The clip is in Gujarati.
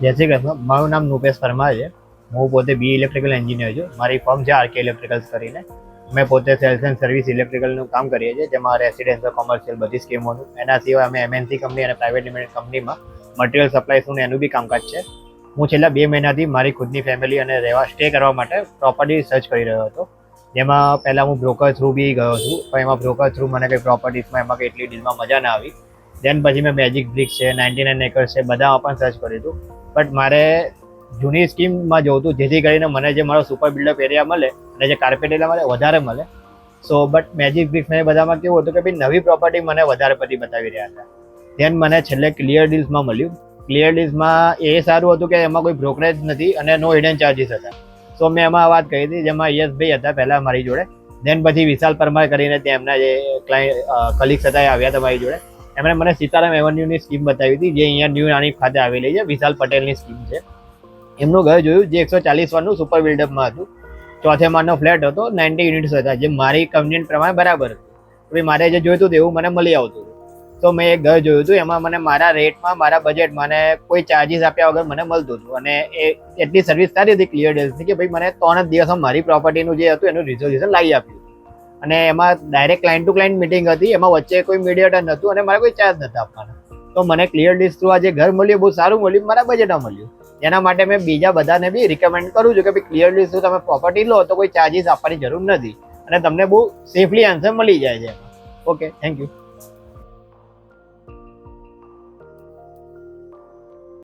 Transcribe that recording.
જય શ્રી કૃષ્ણ. મારું નામ નુપેશ પરમાર છે. હું પોતે બી ઇલેક્ટ્રિકલ એન્જિનિયર છું. મારી ફર્મ છે આરકે ઇલેક્ટ્રિકલ્સ કરીને. અમે પોતે સેલ્સ એન્ડ સર્વિસ ઇલેક્ટ્રિકલનું કામ કરીએ છીએ, જેમાં રેસિડેન્શિયલ, કોમર્શિયલ બધી સ્કીમોનું. એના સિવાય અમે એમએનસી કંપની અને પ્રાઇવેટ લિમિટેડ કંપનીમાં મટીરિયલ સપ્લાયનું એનું બી કામકાજ છે. હું છેલ્લા 2 મહિનાથી મારી ખુદની ફેમિલી અને સ્ટે કરવા માટે પ્રોપર્ટી સર્ચ કરી રહ્યો હતો. જેમાં પહેલાં હું બ્રોકર થ્રુ બી ગયો છું, પણ એમાં બ્રોકર થ્રુ મને કંઈ પ્રોપર્ટીઝમાં એમાં કંઈ એટલી ડીલમાં મજા ના આવી. દેન પછી મેં મેજિક બ્રિક્સ છે, 99 એકર્સ છે, બધામાં પણ સર્ચ કર્યું હતું. બટ મારે જૂની સ્કીમમાં જવું હતું, જેથી કરીને મને જે મારો સુપર બિલ્ડઅપ એરિયા મળે અને જે કાર્પેટ એરિયા મળે વધારે મળે. સો બટ મેજિક બ્રિક્સ ને બધામાં કેવું હતું કે ભાઈ નવી પ્રોપર્ટી મને વધારે બધી બતાવી રહ્યા હતા. દેન મને છેલ્લે ક્લિયર ડીલ્સમાં મળ્યું. ક્લિયર ડીલ્સમાં એ સારું હતું કે એમાં કોઈ બ્રોકરેજ નથી અને નો હિડન ચાર્જીસ હતા. સો મેં એમાં વાત કરી હતી, જેમાં યશભાઈ હતા પહેલાં મારી જોડે. દેન પછી વિશાલ પરમાર કરીને તેમના જે કલીગ્સ હતા એ આવ્યા હતા મારી જોડે. એમણે મને સીતારામ એવન્યુની સ્કીમ બતાવી હતી, જે અહીંયા ન્યૂ નાની ખાતે આવેલી છે. વિશાલ પટેલની સ્કીમ છે. એમનું ઘર જોયું, જે 140 વારનું સુપર બિલ્ડઅપમાં હતું. ચોથે માળનો ફ્લેટ હતો, 90 યુનિટ્સ હતા, જે મારી કન્વીનિયન્ટ પ્રમાણે બરાબર હતું. હવે મારે જે જોઈતું હતું એવું મને મળી આવતું હતું. તો મેં એક ઘર જોયું હતું, એમાં મને મારા રેટમાં, મારા બજેટમાં અને કોઈ ચાર્જીસ આપ્યા વગર મને મળતું હતું. અને એ એટલી સર્વિસ સારી હતી ક્લિયર ડીલ્સની કે ભાઈ મને 3 જ દિવસમાં મારી પ્રોપર્ટીનું જે હતું એનું રિઝોલ્યુશન લાવી આપ્યું. અને એમાં direct client to client meeting હતી, એમાં વચ્ચે કોઈ મીડિયેટર નહોતું અને મારે કોઈ ચાર્જ નહોતા આપવાના. તો મને ક્લિયર ડીલ્સ થ્રુ આ જે ઘર મળ્યું બહુ સારું મળ્યું, મારા બજેટમાં મળ્યું. એના માટે મેં બીજા બધાને બી રિકમેન્ડ કરું છું કે ભાઈ ક્લિયર ડીલ્સ થ્રુ તમે પ્રોપર્ટી લો તો કોઈ ચાર્જીસ આપવાની જરૂર નથી અને તમને બહુ સેફલી આન્સર મળી જાય છે. Okay, thank you.